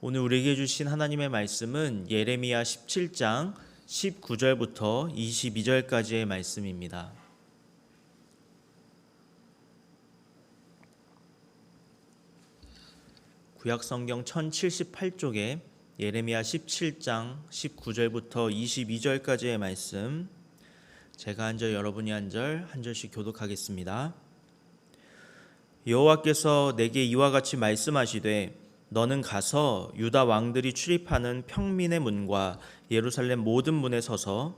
오늘 우리에게 주신 하나님의 말씀은 예레미야 17장 19절부터 22절까지의 말씀입니다. 구약성경 1078쪽에 예레미야 17장 19절부터 22절까지의 말씀, 제가 한 절 여러분이 한 절씩 교독하겠습니다. 여호와께서 내게 이와 같이 말씀하시되 너는 가서 유다 왕들이 출입하는 평민의 문과 예루살렘 모든 문에 서서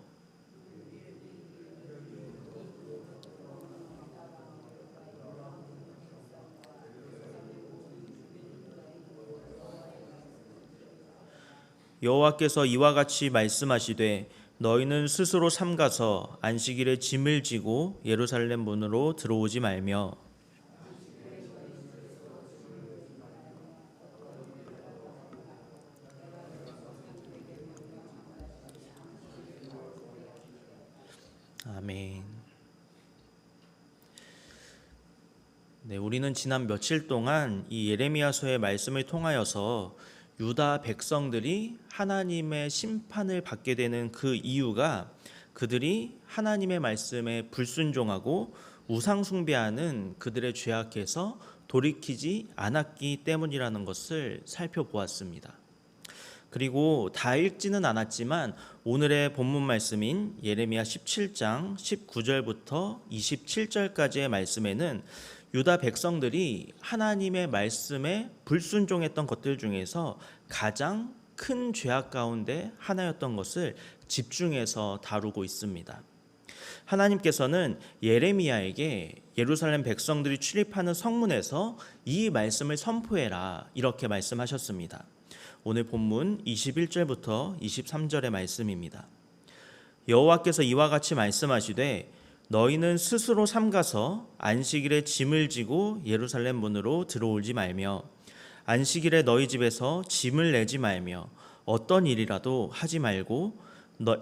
여호와께서 이와 같이 말씀하시되 너희는 스스로 삼가서 안식일에 짐을 지고 예루살렘 문으로 들어오지 말며 아멘. 네, 우리는 지난 며칠 동안 이 예레미야서의 말씀을 통하여서 유다 백성들이 하나님의 심판을 받게 되는 그 이유가 그들이 하나님의 말씀에 불순종하고 우상 숭배하는 그들의 죄악에서 돌이키지 않았기 때문이라는 것을 살펴보았습니다. 그리고 다 읽지는 않았지만 오늘의 본문 말씀인 예레미야 17장 19절부터 27절까지의 말씀에는 유다 백성들이 하나님의 말씀에 불순종했던 것들 중에서 가장 큰 죄악 가운데 하나였던 것을 집중해서 다루고 있습니다. 하나님께서는 예레미야에게 예루살렘 백성들이 출입하는 성문에서 이 말씀을 선포해라 이렇게 말씀하셨습니다. 오늘 본문 21절부터 23절의 말씀입니다. 여호와께서 이와 같이 말씀하시되 너희는 스스로 삼가서 안식일에 짐을 지고 예루살렘 문으로 들어오지 말며 안식일에 너희 집에서 짐을 내지 말며 어떤 일이라도 하지 말고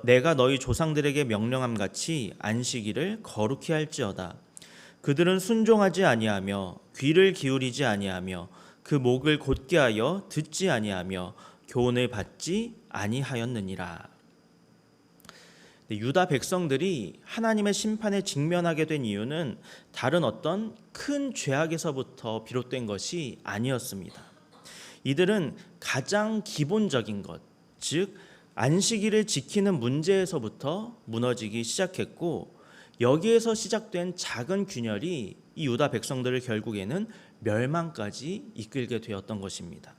내가 너희 조상들에게 명령함 같이 안식일을 거룩히 할지어다. 그들은 순종하지 아니하며 귀를 기울이지 아니하며 그 목을 곧게 하여 듣지 아니하며 교훈을 받지 아니하였느니라. 유다 백성들이 하나님의 심판에 직면하게 된 이유는 다른 어떤 큰 죄악에서부터 비롯된 것이 아니었습니다. 이들은 가장 기본적인 것, 즉 안식일을 지키는 문제에서부터 무너지기 시작했고 여기에서 시작된 작은 균열이 이 유다 백성들을 결국에는 멸망까지 이끌게 되었던 것입니다.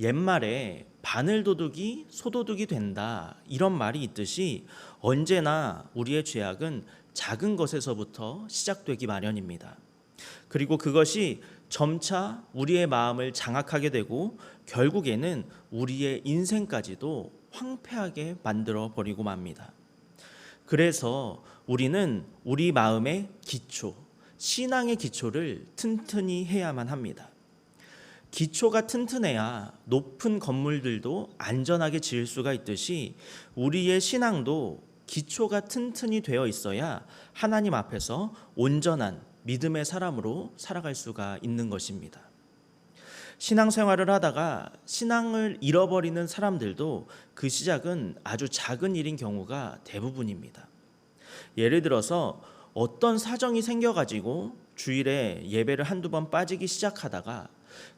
옛말에 바늘도둑이 소도둑이 된다 이런 말이 있듯이 언제나 우리의 죄악은 작은 것에서부터 시작되기 마련입니다. 그리고 그것이 점차 우리의 마음을 장악하게 되고 결국에는 우리의 인생까지도 황폐하게 만들어 버리고 맙니다. 그래서 우리는 우리 마음의 기초, 신앙의 기초를 튼튼히 해야만 합니다. 기초가 튼튼해야 높은 건물들도 안전하게 지을 수가 있듯이 우리의 신앙도 기초가 튼튼히 되어 있어야 하나님 앞에서 온전한 믿음의 사람으로 살아갈 수가 있는 것입니다. 신앙생활을 하다가 신앙을 잃어버리는 사람들도 그 시작은 아주 작은 일인 경우가 대부분입니다. 예를 들어서 어떤 사정이 생겨가지고 주일에 예배를 한두 번 빠지기 시작하다가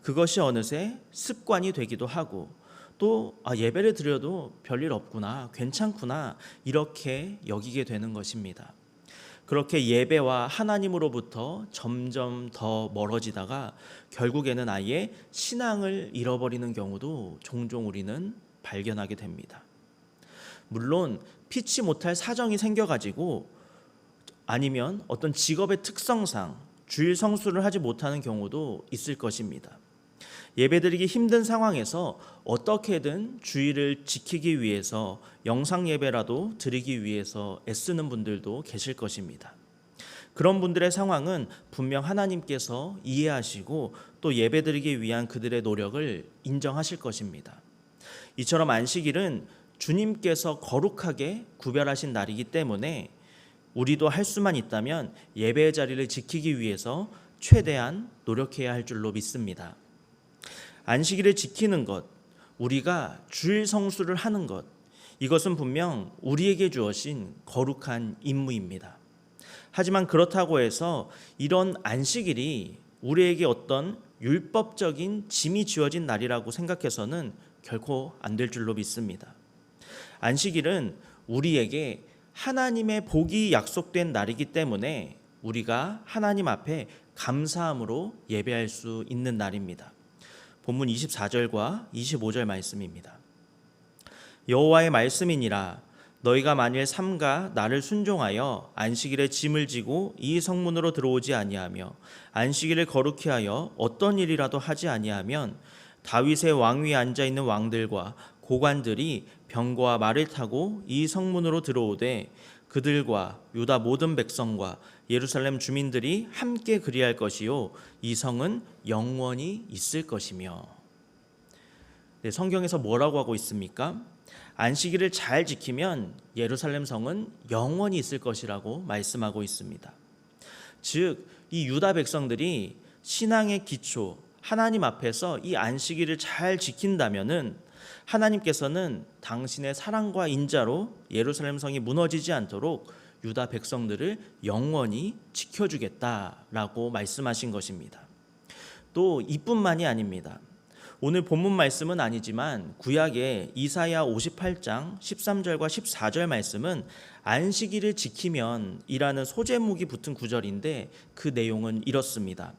그것이 어느새 습관이 되기도 하고 또 예배를 드려도 별일 없구나, 괜찮구나 이렇게 여기게 되는 것입니다. 그렇게 예배와 하나님으로부터 점점 더 멀어지다가 결국에는 아예 신앙을 잃어버리는 경우도 종종 우리는 발견하게 됩니다. 물론 피치 못할 사정이 생겨가지고 아니면 어떤 직업의 특성상 주일 성수를 하지 못하는 경우도 있을 것입니다. 예배드리기 힘든 상황에서 어떻게든 주일을 지키기 위해서 영상 예배라도 드리기 위해서 애쓰는 분들도 계실 것입니다. 그런 분들의 상황은 분명 하나님께서 이해하시고 또 예배드리기 위한 그들의 노력을 인정하실 것입니다. 이처럼 안식일은 주님께서 거룩하게 구별하신 날이기 때문에 우리도 할 수만 있다면 예배의 자리를 지키기 위해서 최대한 노력해야 할 줄로 믿습니다. 안식일을 지키는 것, 우리가 주일 성수를 하는 것, 이것은 분명 우리에게 주어진 거룩한 임무입니다. 하지만 그렇다고 해서 이런 안식일이 우리에게 어떤 율법적인 짐이 지어진 날이라고 생각해서는 결코 안 될 줄로 믿습니다. 안식일은 우리에게 하나님의 복이 약속된 날이기 때문에 우리가 하나님 앞에 감사함으로 예배할 수 있는 날입니다. 본문 24절과 25절 말씀입니다. 여호와의 말씀이니라. 너희가 만일 삼가 나를 순종하여 안식일에 짐을 지고 이 성문으로 들어오지 아니하며 안식일을 거룩히 하여 어떤 일이라도 하지 아니하면 다윗의 왕위에 앉아 있는 왕들과 고관들이 병거와 말을 타고 이 성문으로 들어오되 그들과 유다 모든 백성과 예루살렘 주민들이 함께 그리할 것이요 이 성은 영원히 있을 것이며. 네, 성경에서 뭐라고 하고 있습니까? 안식일을 잘 지키면 예루살렘 성은 영원히 있을 것이라고 말씀하고 있습니다. 즉, 이 유다 백성들이 신앙의 기초, 하나님 앞에서 이 안식일을 잘 지킨다면은 하나님께서는 당신의 사랑과 인자로 예루살렘 성이 무너지지 않도록 유다 백성들을 영원히 지켜주겠다라고 말씀하신 것입니다. 또 이뿐만이 아닙니다. 오늘 본문 말씀은 아니지만 구약의 이사야 58장 13절과 14절 말씀은 안식일을 지키면 이라는 소제목이 붙은 구절인데 그 내용은 이렇습니다.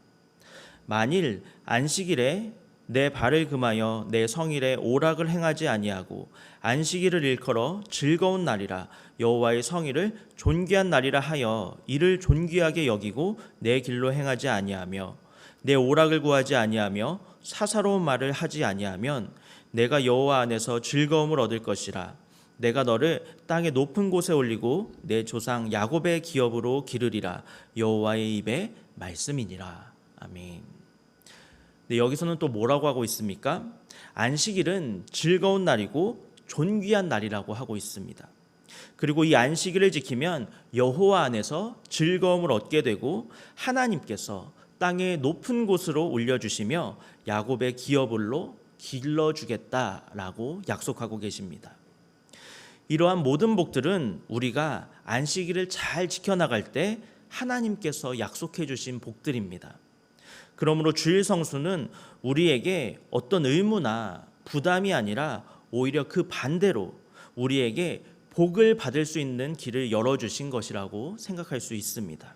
만일 안식일에 내 발을 금하여 내 성일에 오락을 행하지 아니하고 안식일을 일컬어 즐거운 날이라 여호와의 성일을 존귀한 날이라 하여 이를 존귀하게 여기고 내 길로 행하지 아니하며 내 오락을 구하지 아니하며 사사로운 말을 하지 아니하면 내가 여호와 안에서 즐거움을 얻을 것이라. 내가 너를 땅의 높은 곳에 올리고 내 조상 야곱의 기업으로 기르리라. 여호와의 입의 말씀이니라. 아멘. 네, 여기서는 또 뭐라고 하고 있습니까? 안식일은 즐거운 날이고 존귀한 날이라고 하고 있습니다. 그리고 이 안식일을 지키면 여호와 안에서 즐거움을 얻게 되고 하나님께서 땅의 높은 곳으로 올려주시며 야곱의 기업으로 길러주겠다라고 약속하고 계십니다. 이러한 모든 복들은 우리가 안식일을 잘 지켜나갈 때 하나님께서 약속해 주신 복들입니다. 그러므로 주일 성수는 우리에게 어떤 의무나 부담이 아니라 오히려 그 반대로 우리에게 복을 받을 수 있는 길을 열어주신 것이라고 생각할 수 있습니다.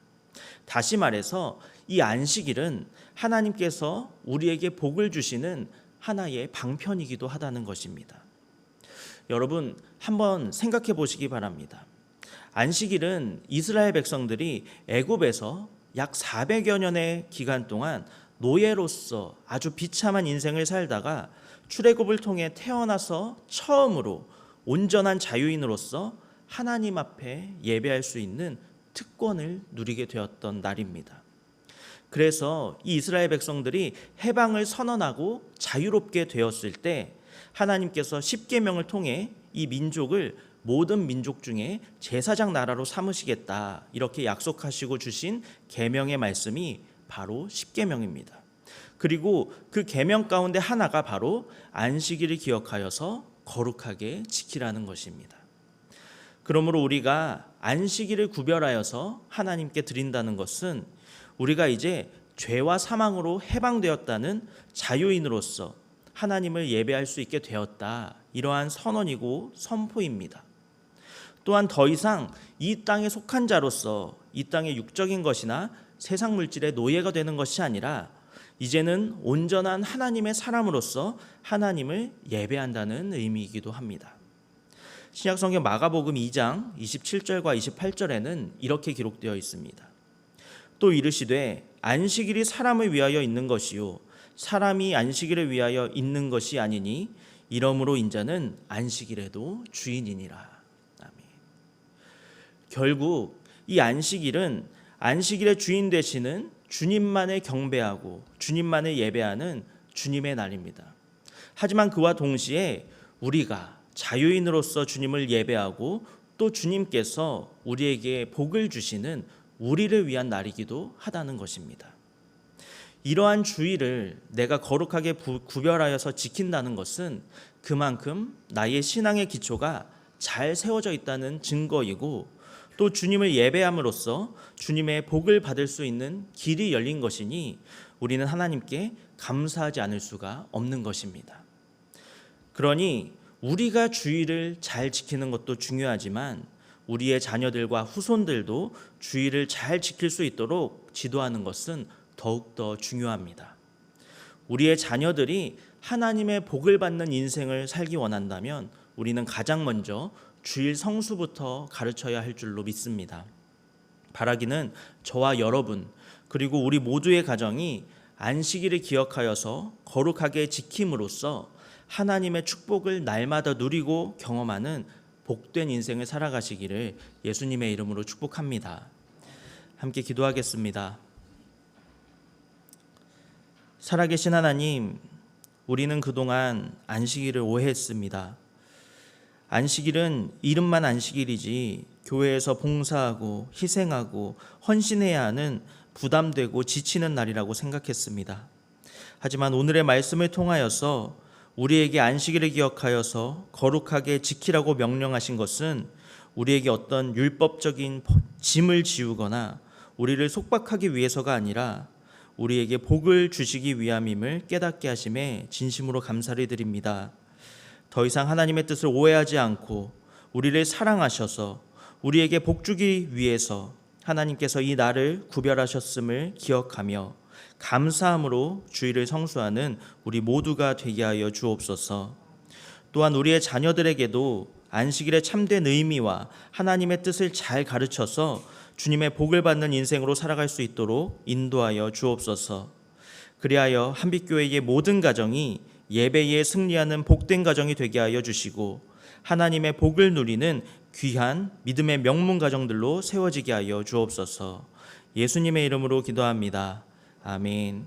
다시 말해서 이 안식일은 하나님께서 우리에게 복을 주시는 하나의 방편이기도 하다는 것입니다. 여러분 한번 생각해 보시기 바랍니다. 안식일은 이스라엘 백성들이 애굽에서 약 400여 년의 기간 동안 노예로서 아주 비참한 인생을 살다가 출애굽을 통해 태어나서 처음으로 온전한 자유인으로서 하나님 앞에 예배할 수 있는 특권을 누리게 되었던 날입니다. 그래서 이 이스라엘 백성들이 해방을 선언하고 자유롭게 되었을 때 하나님께서 십계명을 통해 이 민족을 모든 민족 중에 제사장 나라로 삼으시겠다 이렇게 약속하시고 주신 계명의 말씀이 바로 십계명입니다. 그리고 그 계명 가운데 하나가 바로 안식일을 기억하여서 거룩하게 지키라는 것입니다. 그러므로 우리가 안식일을 구별하여서 하나님께 드린다는 것은 우리가 이제 죄와 사망으로 해방되었다는 자유인으로서 하나님을 예배할 수 있게 되었다, 이러한 선언이고 선포입니다. 또한 더 이상 이 땅에 속한 자로서 이 땅의 육적인 것이나 세상 물질의 노예가 되는 것이 아니라 이제는 온전한 하나님의 사람으로서 하나님을 예배한다는 의미이기도 합니다. 신약성경 마가복음 2장 27절과 28절에는 이렇게 기록되어 있습니다. 또 이르시되 안식일이 사람을 위하여 있는 것이요 사람이 안식일을 위하여 있는 것이 아니니 이러므로 인자는 안식일에도 주인이니라. 아멘. 결국 이 안식일은 안식일의 주인 되시는 주님만을 경배하고 주님만을 예배하는 주님의 날입니다. 하지만 그와 동시에 우리가 자유인으로서 주님을 예배하고 또 주님께서 우리에게 복을 주시는 우리를 위한 날이기도 하다는 것입니다. 이러한 주의를 내가 거룩하게 구별하여서 지킨다는 것은 그만큼 나의 신앙의 기초가 잘 세워져 있다는 증거이고, 또 주님을 예배함으로써 주님의 복을 받을 수 있는 길이 열린 것이니 우리는 하나님께 감사하지 않을 수가 없는 것입니다. 그러니 우리가 주의를 잘 지키는 것도 중요하지만 우리의 자녀들과 후손들도 주의를 잘 지킬 수 있도록 지도하는 것은 더욱더 중요합니다. 우리의 자녀들이 하나님의 복을 받는 인생을 살기 원한다면 우리는 가장 먼저 주일 성수부터 가르쳐야 할 줄로 믿습니다. 바라기는 저와 여러분 그리고 우리 모두의 가정이 안식일을 기억하여서 거룩하게 지킴으로써 하나님의 축복을 날마다 누리고 경험하는 복된 인생을 살아가시기를 예수님의 이름으로 축복합니다. 함께 기도하겠습니다. 살아계신 하나님, 우리는 그동안 안식일을 오해했습니다. 안식일은 이름만 안식일이지 교회에서 봉사하고 희생하고 헌신해야 하는 부담되고 지치는 날이라고 생각했습니다. 하지만 오늘의 말씀을 통하여서 우리에게 안식일을 기억하여서 거룩하게 지키라고 명령하신 것은 우리에게 어떤 율법적인 짐을 지우거나 우리를 속박하기 위해서가 아니라 우리에게 복을 주시기 위함임을 깨닫게 하심에 진심으로 감사를 드립니다. 더 이상 하나님의 뜻을 오해하지 않고 우리를 사랑하셔서 우리에게 복 주기 위해서 하나님께서 이 날을 구별하셨음을 기억하며 감사함으로 주일을 성수하는 우리 모두가 되게 하여 주옵소서. 또한 우리의 자녀들에게도 안식일의 참된 의미와 하나님의 뜻을 잘 가르쳐서 주님의 복을 받는 인생으로 살아갈 수 있도록 인도하여 주옵소서. 그리하여 한빛교회의 모든 가정이 예배에 승리하는 복된 가정이 되게 하여 주시고 하나님의 복을 누리는 귀한 믿음의 명문 가정들로 세워지게 하여 주옵소서. 예수님의 이름으로 기도합니다. 아멘.